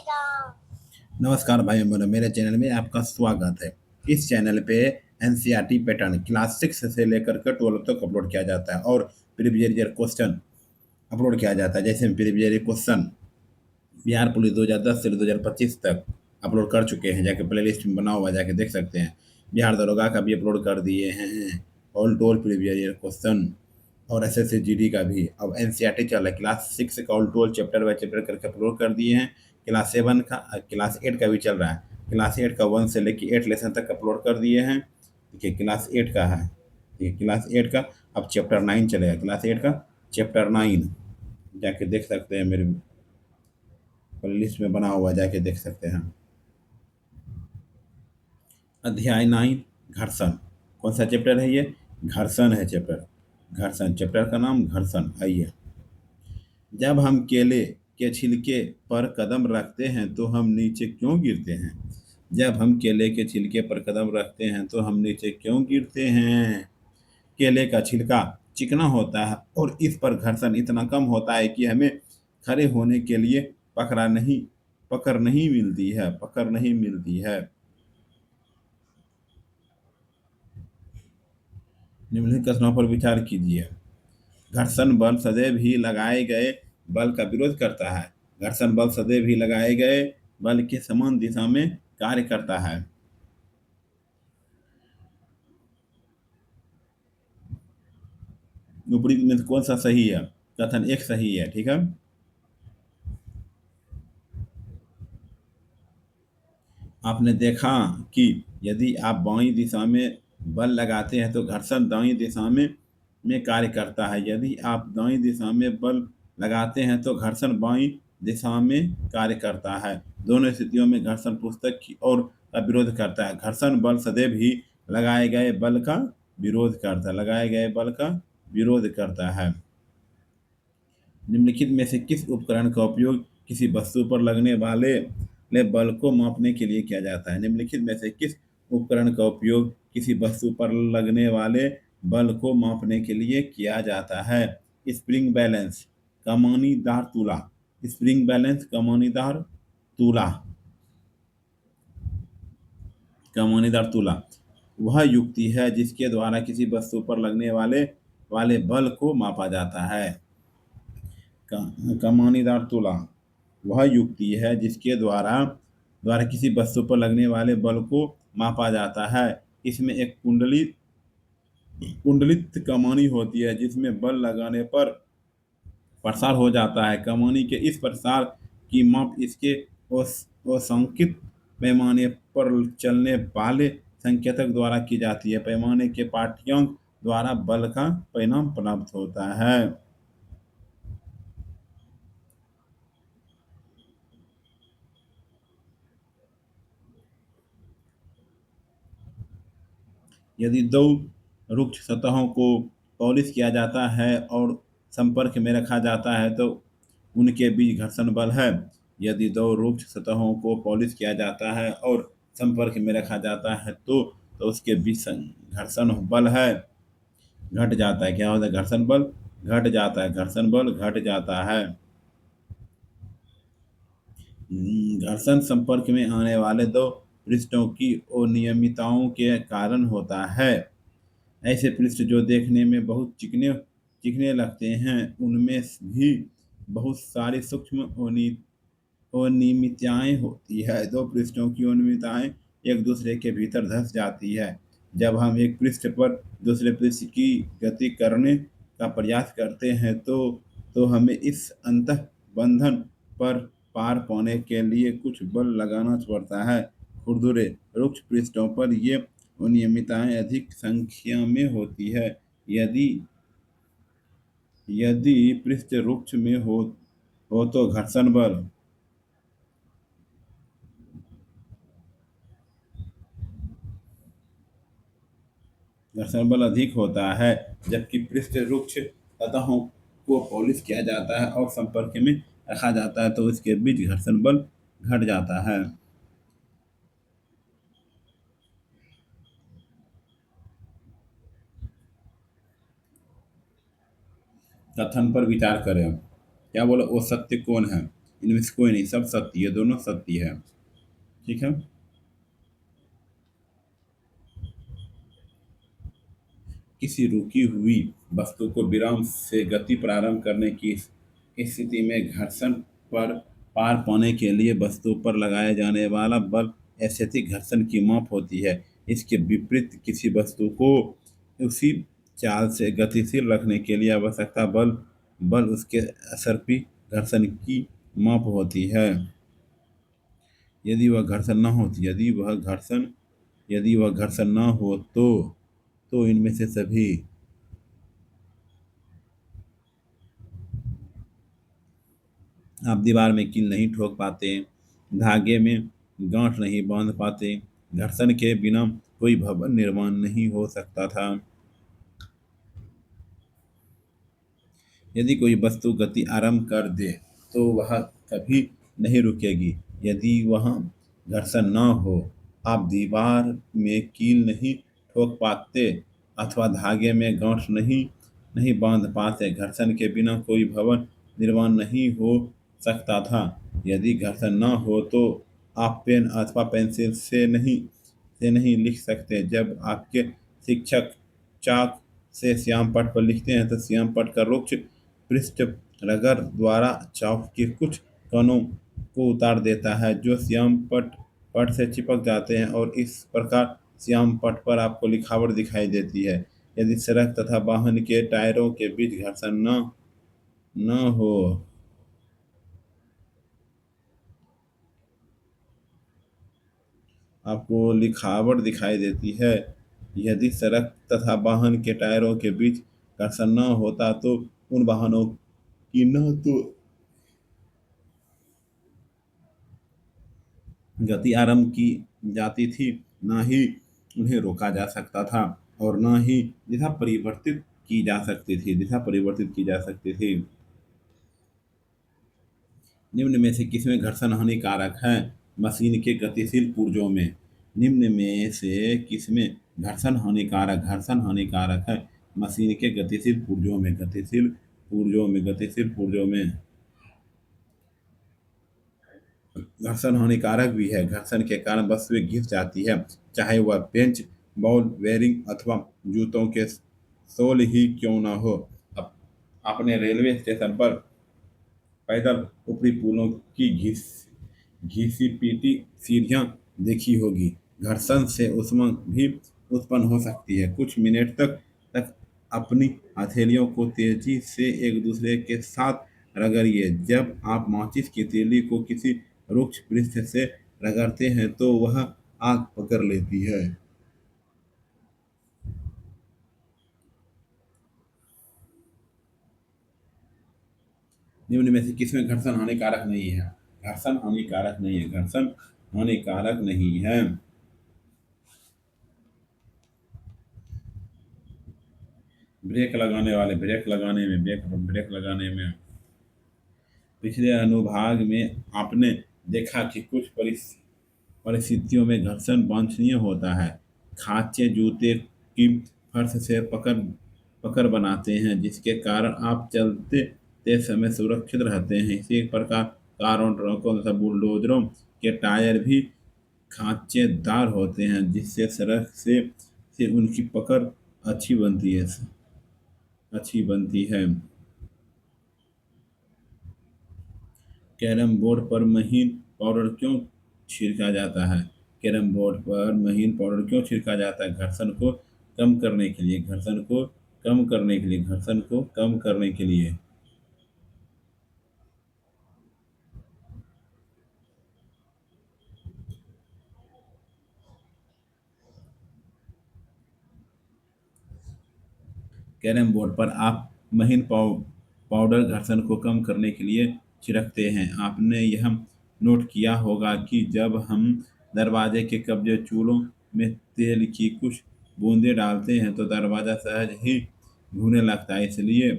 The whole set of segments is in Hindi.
नमस्कार भाई बहनों, मेरे चैनल में आपका स्वागत है। इस चैनल पे एनसीईआरटी पैटर्न क्लास 6 से लेकर के 12 तक अपलोड किया जाता है और प्रीवियस ईयर क्वेश्चन अपलोड किया जाता है। जैसे हम previous year question Bihar police 2010 से 2025 तक अपलोड कर चुके हैं, जाके प्ले लिस्ट में बना हुआ जाके देख सकते हैं। बिहार दरोगा का भी अपलोड कर दिए हैं, all toll previous year question और एसएससी जीडी का भी। अब एनसीईआरटी चल रहा है, क्लास 6 का all toll chapter by chapter करके अपलोड कर दिए हैं। क्लास 7 का क्लास 8 का भी चल रहा है। क्लास 8 का 1 से लेकर 8 लेसन तक अपलोड कर दिए हैं। देखिए क्लास 8 का है, देखिए क्लास 8 का अब चैप्टर 9 चलेगा। क्लास 8 का चैप्टर 9 जाके देख सकते हैं, मेरे प्लेलिस्ट में बना हुआ, जाके देख सकते हैं। अध्याय 9 घर्षण। कौन सा चैप्टर है ये? घर्षण है चैप्टर। घर्षण चैप्टर का नाम घर्षण। आइए, जब हम केले के छिलके पर कदम रखते हैं तो हम नीचे क्यों गिरते हैं? जब हम केले के छिलके पर कदम रखते हैं तो हम नीचे क्यों गिरते हैं? केले का छिलका चिकना होता है और इस पर घर्षण इतना कम होता है कि हमें खड़े होने के लिए पकड़ नहीं मिलती है। निम्नलिखित कथनों पर विचार कीजिए। घर्षण बल सदैव ही लगाए गए बल का विरोध करता है। घर्षण बल सदैव ही लगाए गए बल के समान दिशा में कार्य करता है। ऊपरी में से कौन सा सही है? कथन एक सही है, ठीक है। आपने देखा कि यदि आप बाईं दिशा में बल लगाते हैं तो घर्षण दाईं दिशा में कार्य करता है। यदि आप दाईं दिशा में बल लगाते हैं तो घर्षण बाईं दिशा में कार्य करता है। दोनों स्थितियों में घर्षण पुस्तक की ओर का विरोध करता है। घर्षण बल सदैव ही लगाए गए बल का विरोध करता है। निम्नलिखित में से किस उपकरण का उपयोग किसी वस्तु पर लगने वाले बल को मापने के लिए किया जाता है? निम्नलिखित में से किस उपकरण का उपयोग किसी वस्तु पर लगने वाले बल को मापने के लिए किया जाता है? स्प्रिंग बैलेंस, कमानीदार तूला। स्प्रिंग बैलेंस, कमानीदार तूला वह युक्ति है जिसके द्वारा किसी वस्तु पर लगने वाले बल को मापा जाता है। कमानीदार तुला वह युक्ति है जिसके द्वारा किसी वस्तु पर लगने वाले बल को मापा जाता है। इसमें एक कुंडलित कमानी होती है जिसमें बल लगाने पर प्रसार हो जाता है। कमानी के इस प्रसार की माप इसके असंकित पैमाने पर चलने वाले संकेतक द्वारा की जाती है। पैमाने के पाठ्यांक द्वारा बल का परिणाम प्राप्त होता है। यदि दो रुक्ष सतहों को पॉलिश किया जाता है और संपर्क में रखा जाता है तो उनके बीच घर्षण बल है। यदि दो रुक्ष सतहों को पॉलिश किया जाता है और संपर्क में रखा जाता है तो उसके बीच घर्षण बल है घट जाता है। क्या होता है? घर्षण बल घट जाता है। घर्षण बल घट जाता है। घर्षण संपर्क में आने वाले दो पृष्ठों की अनियमितताओं के कारण होता है। ऐसे पृष्ठ जो देखने में बहुत चिकने चिकने लगते हैं उनमें भी बहुत सारी सूक्ष्म अनियमितताएं होती है। दो पृष्ठों की अनियमितताएं एक दूसरे के भीतर धंस जाती है। जब हम एक पृष्ठ पर दूसरे पृष्ठ की गति करने का प्रयास करते हैं तो हमें इस अंतः बंधन पर पार पाने के लिए कुछ बल लगाना पड़ता है। खुरदुरे रुक्ष पृष्ठों पर ये अनियमितताएं अधिक संख्या में होती है। यदि यदि पृष्ठ रुक्ष में हो तो घर्षण बल अधिक होता है। जबकि पृष्ठ रुक्ष सतहों को पॉलिश किया जाता है और संपर्क में रखा जाता है तो इसके बीच घर्षण बल घट जाता है। कथन पर विचार करें। क्या बोला? वो सत्य कौन है? इनमें से कोई नहीं, सब सत्य, ये दोनों सत्य है। ठीक है। किसी रुकी हुई वस्तु को विराम से गति प्रारंभ करने की स्थिति में घर्षण पर पार पाने के लिए वस्तु पर लगाया जाने वाला बल स्थैतिक घर्षण की माप होती है। इसके विपरीत किसी वस्तु को उसी चाल से गतिशील रखने के लिए आवश्यकता बल बल उसके असरपी घर्षण की माप होती है। यदि वह घर्षण न हो यदि वह घर्षण न हो तो इनमें से सभी। आप दीवार में कील नहीं ठोक पाते, धागे में गांठ नहीं बांध पाते, घर्षण के बिना कोई भवन निर्माण नहीं हो सकता था। यदि कोई वस्तु गति आरंभ कर दे तो वह कभी नहीं रुकेगी यदि वह घर्षण न हो। आप दीवार में कील नहीं ठोक पाते अथवा धागे में गांठ नहीं नहीं बांध पाते, घर्षण के बिना कोई भवन निर्माण नहीं हो सकता था। यदि घर्षण न हो तो आप पेन अथवा पेंसिल से नहीं लिख सकते। जब आपके शिक्षक चाक से श्याम पट पर लिखते हैं तो श्याम पट का रुक्ष पृष्ठ रगर द्वारा चाक के कुछ कणों को उतार देता है जो श्याम पट पट से चिपक जाते हैं और इस प्रकार श्याम पट पर आपको लिखावट दिखाई देती है। यदि सड़क तथा वाहन के टायरों के बीच घर्षण न न हो आपको लिखावट दिखाई देती है। यदि सड़क तथा वाहन के टायरों के बीच घर्षण न होता तो उन वाहनों की न तो गति आरंभ की जाती थी, न ही उन्हें रोका जा सकता था और न ही दिशा परिवर्तित की जा सकती थी। निम्न में से किसमें घर्षण हानिकारक है? मशीन के गतिशील पुर्जों में। निम्न में से किसमें घर्षण हानिकारक है? मशीन के गतिशील पुर्जों में घर्षण हानिकारक भी है। घर्षण के कारण वस्तुएं घिस जाती है, चाहे वह बेंच, बॉल बेयरिंग अथवा जूतों के सोल ही क्यों न हो। अब आपने रेलवे स्टेशन पर पैदल ऊपरी पुलों की घिसी पीटी सीढ़ियां देखी होगी। घर्षण से ऊष्मा भी उत्पन्न हो सकती है। कुछ मिनट तक अपनी हथेलियों को तेजी से एक दूसरे के साथ रगड़िए। जब आप माचिस की तीली को किसी रुक्ष पृष्ठ से रगड़ते हैं तो वह आग पकड़ लेती है। निम्न में से किसमें घर्षण हानिकारक नहीं है? घर्षण हानिकारक नहीं है। ब्रेक लगाने में पिछले अनुभाग में आपने देखा कि कुछ परिस्थितियों में घर्षण वांछनीय होता है। खांचे जूते की फर्श से पकड़ पकड़ बनाते हैं जिसके कारण आप चलते समय सुरक्षित रहते हैं। इसी प्रकार कारों, ट्रकों तथा बुलडोजरों के टायर भी खांचेदार होते हैं जिससे सड़क से उनकी पकड़ अच्छी बनती है। कैरम बोर्ड पर महीन पाउडर क्यों छिड़का जाता है? कैरम बोर्ड पर महीन पाउडर क्यों छिड़का जाता है? घर्षण को कम करने के लिए। कैरम बोर्ड पर आप महीन पाउडर घर्षण को कम करने के लिए छिड़कते हैं। आपने यह नोट किया होगा कि जब हम दरवाजे के कब्जे चूल्हों में तेल की कुछ बूंदें डालते हैं तो दरवाजा सहज ही घूमने लगता है। इसलिए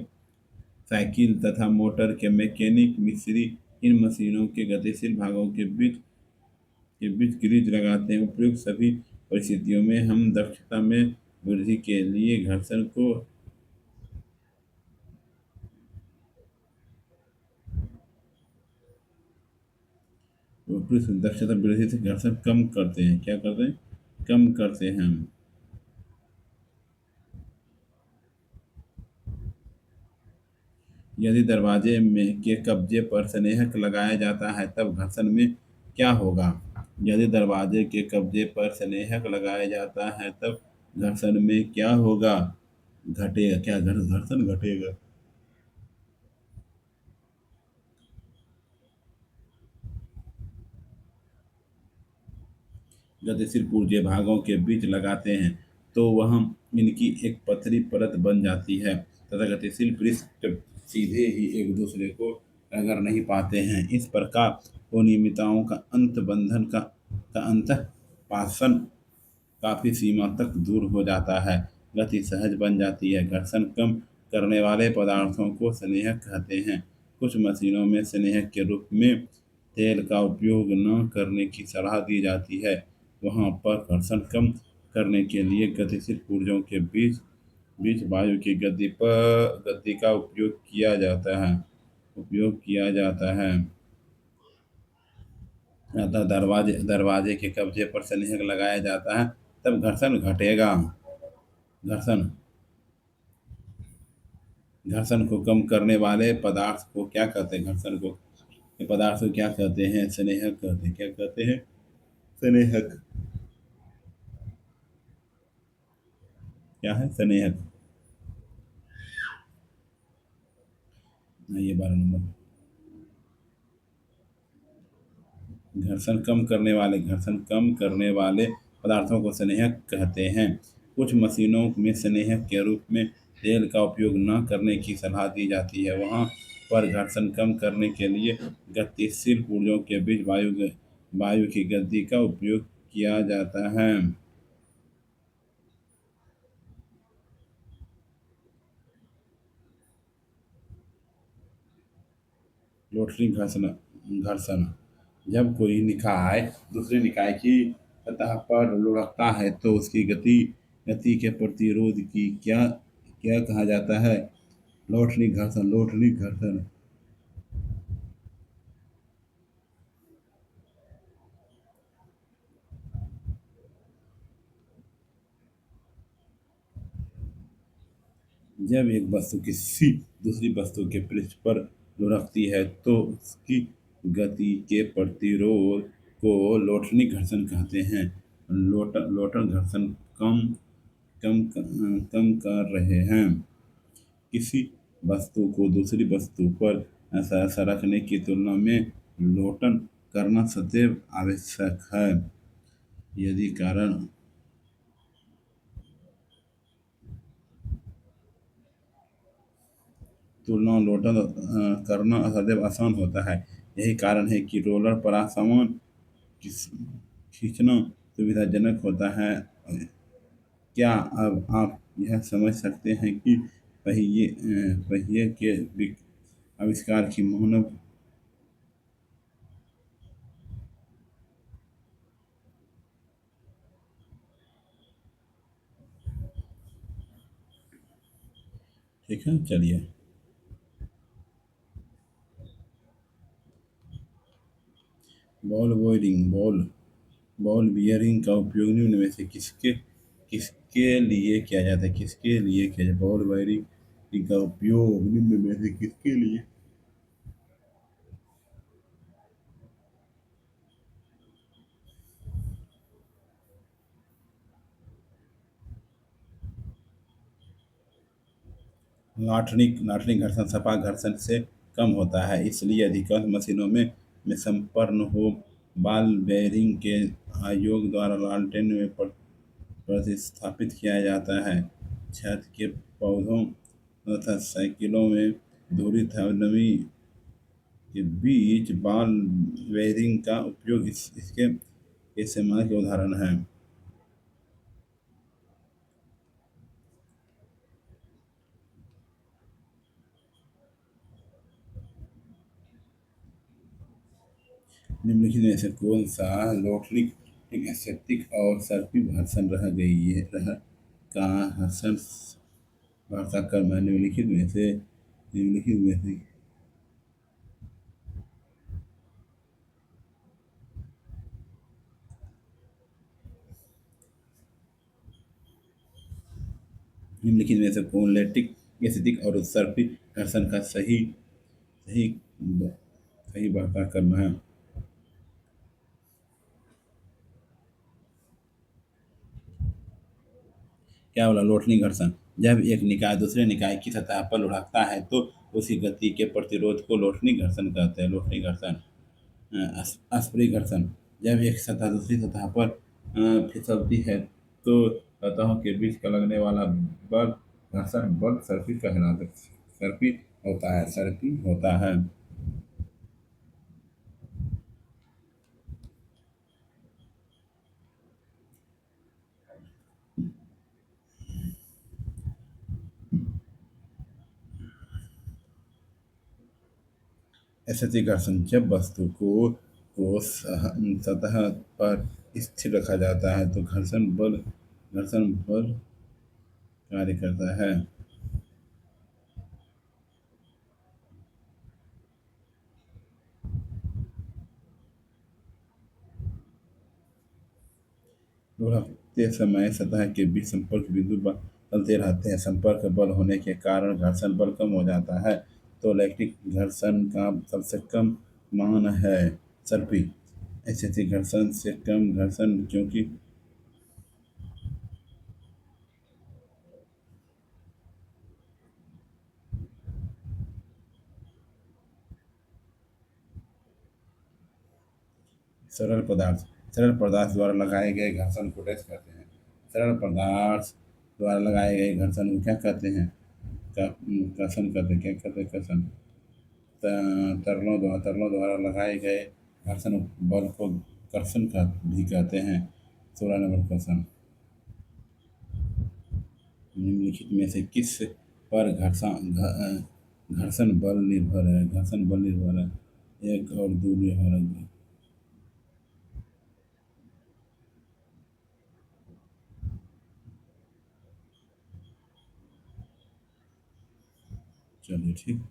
साइकिल तथा मोटर के मैकेनिक मिस्त्री इन मशीनों के गतिशील भागों के बीच ग्रीज लगाते हैं। उपयुक्त सभी परिस्थितियों में हम दक्षता में वृद्धि के लिए घर्षण को ऊपरी दक्षता वृद्धि से घर्षण कम करते हैं, क्या करते हैं, कम करते हैं। यदि दरवाजे में के कब्जे पर स्नेहक लगाया जाता है तब घर्षण में क्या होगा? यदि दरवाजे के कब्जे पर स्नेहक लगाया जाता है तब घर्षण में क्या होगा? घटेगा, क्या घर्षण घटेगा। गतिशील पुर्जे भागों के बीच लगाते हैं तो वह इनकी एक पतली परत बन जाती है तथा गतिशील पृष्ठ सीधे ही एक दूसरे को रगड़ नहीं पाते हैं। इस प्रकार अनियमितताओं का अंत बंधन का अंत पाषण काफी सीमा तक दूर हो जाता है। गति सहज बन जाती है। घर्षण कम करने वाले पदार्थों को स्नेहक कहते हैं। कुछ मशीनों में स्नेहक के रूप में तेल का उपयोग न करने की सलाह दी जाती है। वहाँ पर घर्षण कम करने के लिए गतिशील पुर्जों के बीच बीच वायु की गति का उपयोग किया जाता है। अतः दरवाजे दरवाजे के कब्जे पर स्नेहक लगाया जाता है तब घर्षण घटेगा। घर्षण घर्षण को कम करने वाले पदार्थ को क्या कहते हैं? घर्षण को ये पदार्थ को क्या कहते हैं? स्नेहक कहते हैं। क्या कहते हैं? स्नेहक। क्या है स्नेहक? ये 12 नंबर। घर्षण कम करने वाले पदार्थों को स्नेहक कहते हैं। कुछ मशीनों में स्नेहक के रूप में तेल का उपयोग न करने की सलाह दी जाती है। वहाँ पर घर्षण कम करने के लिए गतिशील पुर्जों के बीच वायु की गति का उपयोग किया जाता है। लोटरी घर्षण घर्षण जब कोई निकाय दूसरे निकाय की सतह पर लुढ़कता है तो उसकी गति के प्रतिरोध की क्या क्या कहा जाता है? लोटरी घर्षण। जब एक वस्तु किसी दूसरी वस्तु के पृष्ठ पर लुढ़कती है तो उसकी गति के प्रतिरोध को लोटनी घर्षण कहते हैं। लोटन घर्षण कम कम कम कर रहे हैं। किसी वस्तु को दूसरी वस्तु पर ऐसा रखने की तुलना में लोटन करना सदैव आवश्यक है। यदि कारण तुलना लोटन करना सदैव आसान होता है। यही कारण है कि रोलर पर सामान किस- खींचना सुविधाजनक होता है। क्या अब आप यह समझ सकते हैं कि पहिए के आविष्कार की मानव ठीक है, चलिए। Ball bearing ball ball bearing का उपयोग निम्न में से किसके किसके लिए किया जाता है? किसके लिए किया जाता है बॉल बेयरिंग का उपयोग निम्न में से किसके लिए? लाटनी घर्षण सपा घर्षण से कम होता है, इसलिए अधिकांश मशीनों में संपन्न हो बॉल बेयरिंग के आयोग द्वारा लालटेन में प्रतिस्थापित किया जाता है। छत के पौधों तथा साइकिलों में धूरी थर्मोडीनमी के बीच बॉल बेयरिंग का उपयोग इसके इस्तेमाल के उदाहरण हैं। निम्नलिखित में से कौन सा लोटरिक एसेप्टिक और सर्पिल घर्षण रह गई है रह का घर्षण वार्ता क्रम है? निम्नलिखित में से निम्नलिखित में से कौन लैक्टिक एसिडिक और उत्सर्पी घर्षण का सही सही बढ़ता क्रम है? क्या बोला? लोटनी घर्षण। जब एक निकाय दूसरे निकाय की सतह पर लुढ़कता है तो उसकी गति के प्रतिरोध को लोटनी घर्षण कहते हैं। लोटनी घर्षण। अस्प्री घर्षण। जब एक सतह दूसरी सतह पर फिसलती है तो सतहों के बीच का लगने वाला बल घर्षण बल सर्पी कहलाता है। सर्पी होता है। सर्पी होता है। ऐसे घर्षण जब वस्तु को सतह पर स्थिर रखा जाता है तो घर्षण बल कार्य करता है। लुढ़कते समय सतह के बीच संपर्क बिंदु बदलते रहते हैं। संपर्क बल होने के कारण घर्षण बल कम हो जाता है। तो लैक्टिक घर्षण का सबसे कम मान है सर्पी। ऐसे घर्षण से कम घर्षण क्योंकि सरल पदार्थ सरल पदार्थ द्वारा लगाए गए घर्षण को डैश कहते हैं। सरल पदार्थ द्वारा लगाए गए घर्षण को क्या कहते हैं? कर्षण कहते हैं। क्या कहते हैं? कर्षण। तरलों द्वारा लगाए गए घर्षण बल को कर्षण का भी कहते हैं। 16 नंबर क्वेश्चन। निम्नलिखित में से किस पर घर्षण बल निर्भर है? घर्षण बल निर्भर है। एक और दो निर्भर है। चलिए ठीक।